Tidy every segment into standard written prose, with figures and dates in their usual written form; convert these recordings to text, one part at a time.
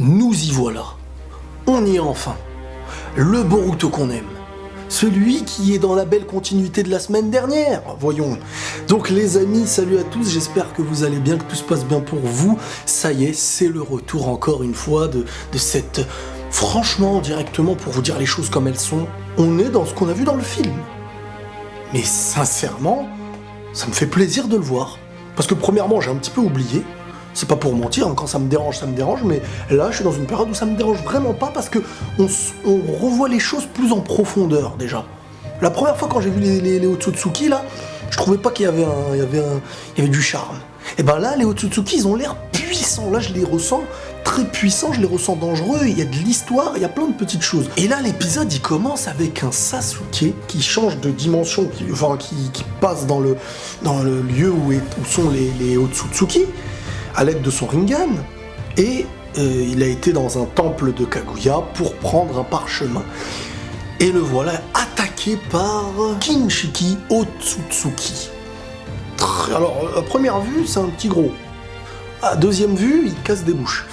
Nous y voilà. On y est enfin. Le Boruto qu'on aime. Celui qui est dans la belle continuité de la semaine dernière, voyons. Donc les amis, salut à tous, j'espère que vous allez bien, que tout se passe bien pour vous. Ça y est, c'est le retour encore une fois de cette... Franchement, directement pour vous dire les choses comme elles sont, on est dans ce qu'on a vu dans le film. Mais sincèrement, ça me fait plaisir de le voir. Parce que premièrement, j'ai un petit peu oublié. C'est pas pour mentir, hein, quand ça me dérange, mais là je suis dans une période où ça me dérange vraiment pas parce que on revoit les choses plus en profondeur déjà. La première fois quand j'ai vu les Otsutsuki là, je trouvais pas qu'il y avait du charme. Et ben là les Otsutsuki ils ont l'air puissants, là je les ressens très puissants, je les ressens dangereux, il y a de l'histoire, il y a plein de petites choses. Et là l'épisode il commence avec un Sasuke qui change de dimension, qui passe dans le lieu où sont les Otsutsuki, à l'aide de son Rinnegan, et il a été dans un temple de Kaguya pour prendre un parchemin. Et le voilà attaqué par Kinshiki Otsutsuki. Alors, à première vue, c'est un petit gros. À deuxième vue, il casse des bouches.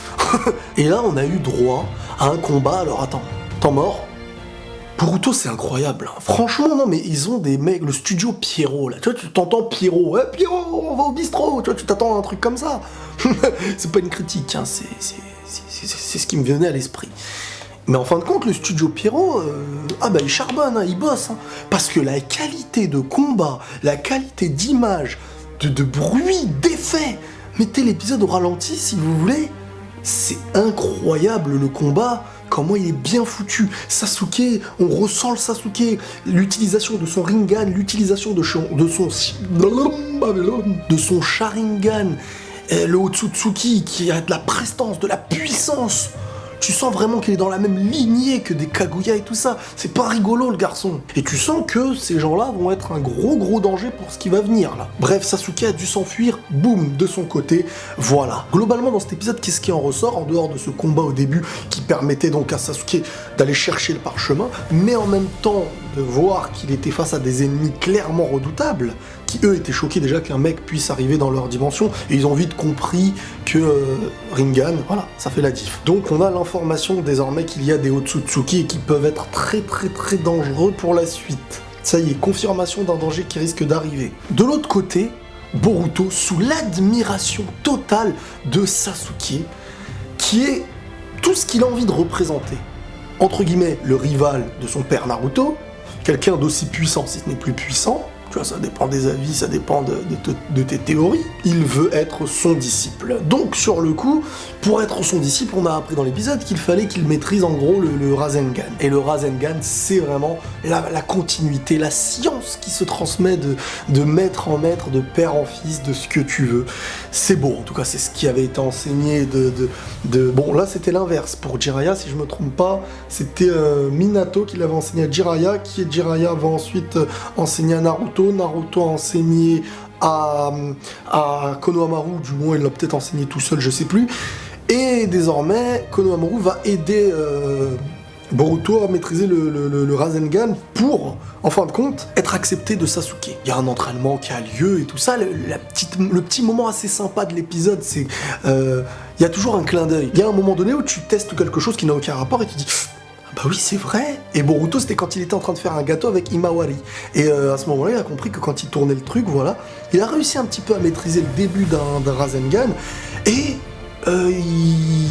Et là, on a eu droit à un combat. Alors attends, temps mort. Boruto, c'est incroyable. Hein. Franchement, non, mais ils ont des mecs, le studio Pierrot, là. Tu vois, tu t'entends Pierrot. Ouais, Pierrot, on va au bistrot. Tu vois, tu t'attends à un truc comme ça. C'est pas une critique, hein, c'est ce qui me venait à l'esprit. Mais en fin de compte, le studio Pierrot, il charbonne, hein, il bosse. Hein, parce que la qualité de combat, la qualité d'image, de bruit, d'effets. Mettez l'épisode au ralenti si vous voulez. C'est incroyable le combat. Comment il est bien foutu. Sasuke, on ressent le Sasuke, l'utilisation de son Rinnegan, l'utilisation de son Sharingan, le Otsutsuki qui a de la prestance, de la puissance. Tu sens vraiment qu'il est dans la même lignée que des Kaguya et tout ça. C'est pas rigolo le garçon. Et tu sens que ces gens-là vont être un gros danger pour ce qui va venir là. Bref, Sasuke a dû s'enfuir, boum, de son côté, voilà. Globalement dans cet épisode, qu'est-ce qui en ressort en dehors de ce combat au début qui permettait donc à Sasuke d'aller chercher le parchemin, mais en même temps de voir qu'il était face à des ennemis clairement redoutables, qui eux étaient choqués déjà qu'un mec puisse arriver dans leur dimension, et ils ont vite compris que Rinnegan, voilà, ça fait la diff. Donc on a l'information désormais qu'il y a des Otsutsuki et qui peuvent être très dangereux pour la suite. Ça y est, confirmation d'un danger qui risque d'arriver. De l'autre côté, Boruto, sous l'admiration totale de Sasuke, qui est tout ce qu'il a envie de représenter. Entre guillemets, le rival de son père Naruto, quelqu'un d'aussi puissant, si ce n'est plus puissant. Tu vois, ça dépend des avis, ça dépend de tes théories. Il veut être son disciple. Donc, sur le coup, pour être son disciple, on a appris dans l'épisode qu'il fallait qu'il maîtrise en gros le Rasengan. Et le Rasengan, c'est vraiment la continuité, la science qui se transmet de maître en maître, de père en fils, de ce que tu veux. C'est beau, en tout cas, c'est ce qui avait été enseigné Bon, là, c'était l'inverse. Pour Jiraiya, si je me trompe pas, c'était Minato qui l'avait enseigné à Jiraiya, qui Jiraiya va ensuite enseigner à Naruto. Naruto a enseigné à Konohamaru, du moins il l'a peut-être enseigné tout seul, je sais plus. Et désormais, Konohamaru va aider Boruto à maîtriser le Rasengan pour, en fin de compte, être accepté de Sasuke. Il y a un entraînement qui a lieu et tout ça. Le petit moment assez sympa de l'épisode, c'est... il y a toujours un clin d'œil. Il y a un moment donné où tu testes quelque chose qui n'a aucun rapport et tu dis... Bah oui, c'est vrai. Et Boruto, c'était quand il était en train de faire un gâteau avec Himawari. Et à ce moment-là, il a compris que quand il tournait le truc, voilà, il a réussi un petit peu à maîtriser le début d'un Rasengan. Et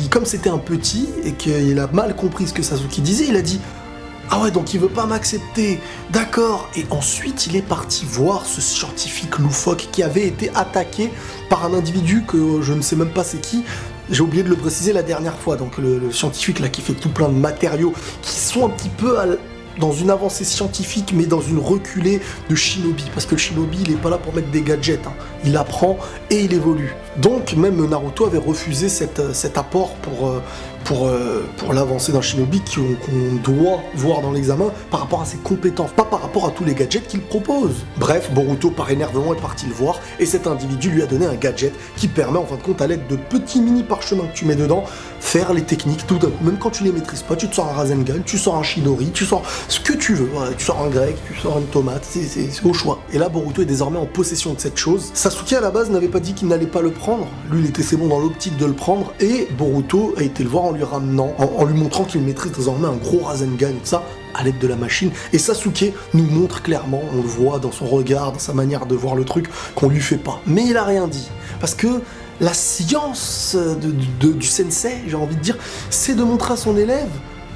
comme c'était un petit et qu'il a mal compris ce que Sasuke disait, il a dit « Ah ouais, donc il veut pas m'accepter. D'accord. » Et ensuite, il est parti voir ce scientifique loufoque qui avait été attaqué par un individu que je ne sais même pas c'est qui. J'ai oublié de le préciser la dernière fois, donc le scientifique là qui fait tout plein de matériaux qui sont un petit peu dans une avancée scientifique mais dans une reculée de Shinobi, parce que le Shinobi il est pas là pour mettre des gadgets, hein. Il apprend et il évolue. Donc même Naruto avait refusé cet apport pour l'avancée d'un Shinobi qu'on doit voir dans l'examen par rapport à ses compétences, pas par rapport à tous les gadgets qu'il propose. Bref, Boruto par énervement est parti le voir et cet individu lui a donné un gadget qui permet en fin de compte à l'aide de petits mini parchemins que tu mets dedans, faire les techniques tout d'un coup. Même quand tu les maîtrises pas, tu te sors un Rasengan, tu sors un Chidori, tu sors ce que tu veux. Voilà, tu sors un grec, tu sors une tomate, c'est au choix. Et là Boruto est désormais en possession de cette chose. Sasuke à la base n'avait pas dit qu'il n'allait pas le prendre prendre, lui il était c'est bon dans l'optique de le prendre, et Boruto a été le voir en lui ramenant, en lui montrant qu'il maîtrise désormais un gros Rasengan et tout ça, à l'aide de la machine. Et Sasuke nous montre clairement, on le voit dans son regard, dans sa manière de voir le truc, qu'on lui fait pas. Mais il a rien dit, parce que la science du sensei, j'ai envie de dire, c'est de montrer à son élève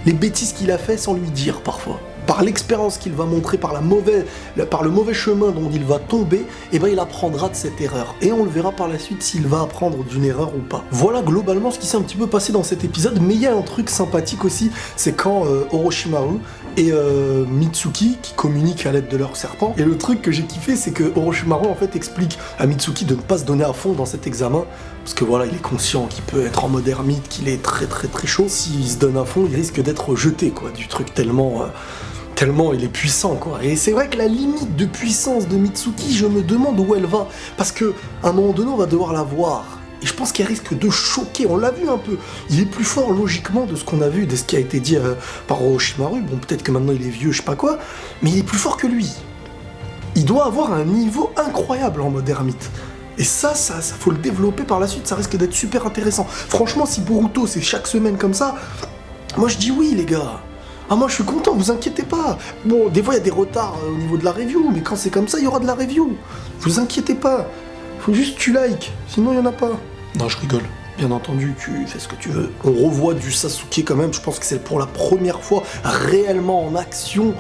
les bêtises qu'il a fait sans lui dire parfois. Par l'expérience qu'il va montrer, par le mauvais chemin dont il va tomber, et ben il apprendra de cette erreur. Et on le verra par la suite s'il va apprendre d'une erreur ou pas. Voilà globalement ce qui s'est un petit peu passé dans cet épisode, mais il y a un truc sympathique aussi, c'est quand Orochimaru et Mitsuki qui communiquent à l'aide de leur serpent. Et le truc que j'ai kiffé, c'est que Orochimaru en fait explique à Mitsuki de ne pas se donner à fond dans cet examen, parce que voilà, il est conscient qu'il peut être en mode ermite, qu'il est très très très chaud. S'il se donne à fond, il risque d'être jeté quoi, du truc tellement il est puissant quoi. Et c'est vrai que la limite de puissance de Mitsuki, je me demande où elle va, parce que à un moment donné on va devoir la voir. Et je pense qu'elle risque de choquer, on l'a vu un peu. Il est plus fort logiquement de ce qu'on a vu, de ce qui a été dit par Orochimaru. Bon, peut-être que maintenant il est vieux, je sais pas quoi, mais il est plus fort que lui. Il doit avoir un niveau incroyable en mode ermite. Et ça faut le développer par la suite, ça risque d'être super intéressant. Franchement, si Boruto c'est chaque semaine comme ça, moi je dis oui les gars. Ah moi je suis content, vous inquiétez pas. Bon, des fois il y a des retards au niveau de la review, mais quand c'est comme ça, il y aura de la review. Vous inquiétez pas. Faut juste que tu likes, sinon il y en a pas. Non, je rigole. Bien entendu, tu fais ce que tu veux. On revoit du Sasuke quand même, je pense que c'est pour la première fois réellement en action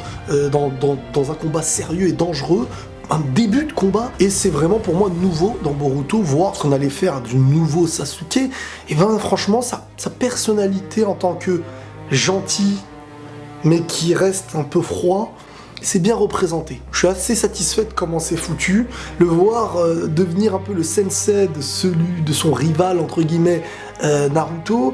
dans un combat sérieux et dangereux. Un début de combat, et c'est vraiment pour moi nouveau dans Boruto, voir ce qu'on allait faire du nouveau Sasuke. Et ben franchement, sa personnalité en tant que gentil, mais qui reste un peu froid, c'est bien représenté. Je suis assez satisfait de comment c'est foutu. Le voir devenir un peu le sensei de son rival, entre guillemets, Naruto,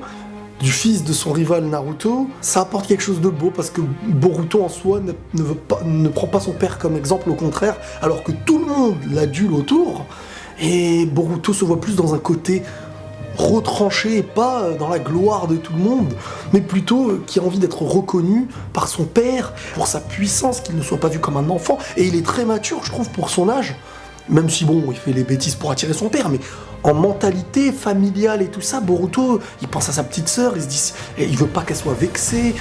du fils de son rival Naruto, ça apporte quelque chose de beau, parce que Boruto en soi ne prend pas son père comme exemple, au contraire, alors que tout le monde l'adule autour, et Boruto se voit plus dans un côté retranché, et pas dans la gloire de tout le monde, mais plutôt qui a envie d'être reconnu par son père, pour sa puissance, qu'il ne soit pas vu comme un enfant, et il est très mature, je trouve, pour son âge, même si bon, il fait les bêtises pour attirer son père, mais en mentalité familiale et tout ça, Boruto, il pense à sa petite sœur, il se dit, il veut pas qu'elle soit vexée,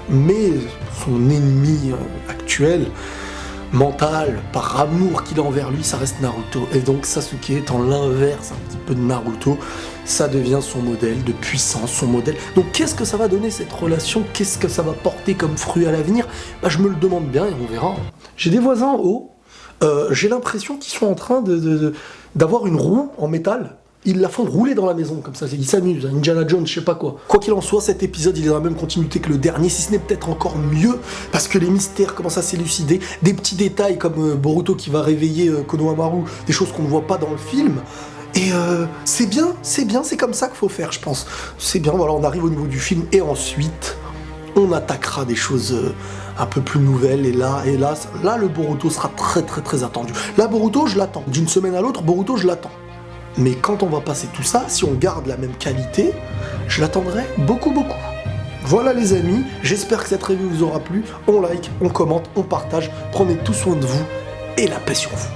mais son ennemi actuel, mental, par amour qu'il a envers lui, ça reste Naruto. Et donc Sasuke étant l'inverse un petit peu de Naruto, ça devient son modèle de puissance, son modèle. Donc qu'est-ce que ça va donner cette relation? Qu'est-ce que ça va porter comme fruit à l'avenir? Bah, je me le demande bien et on verra. J'ai des voisins en haut, j'ai l'impression qu'ils sont en train d'avoir une roue en métal. Ils la font rouler dans la maison, comme ça, ils s'amusent, Indiana Jones, je sais pas quoi. Quoi qu'il en soit, cet épisode, il est dans la même continuité que le dernier, si ce n'est peut-être encore mieux, parce que les mystères commencent à s'élucider, des petits détails comme Boruto qui va réveiller Konohamaru, des choses qu'on ne voit pas dans le film, et c'est bien, c'est comme ça qu'il faut faire, je pense. C'est bien, voilà, on arrive au niveau du film, et ensuite, on attaquera des choses un peu plus nouvelles, et là, le Boruto sera très très très attendu. Là, Boruto, je l'attends. D'une semaine à l'autre, Boruto, je l'attends. Mais quand on va passer tout ça, si on garde la même qualité, je l'attendrai beaucoup. Voilà les amis, j'espère que cette review vous aura plu. On like, on commente, on partage. Prenez tout soin de vous et la paix sur vous.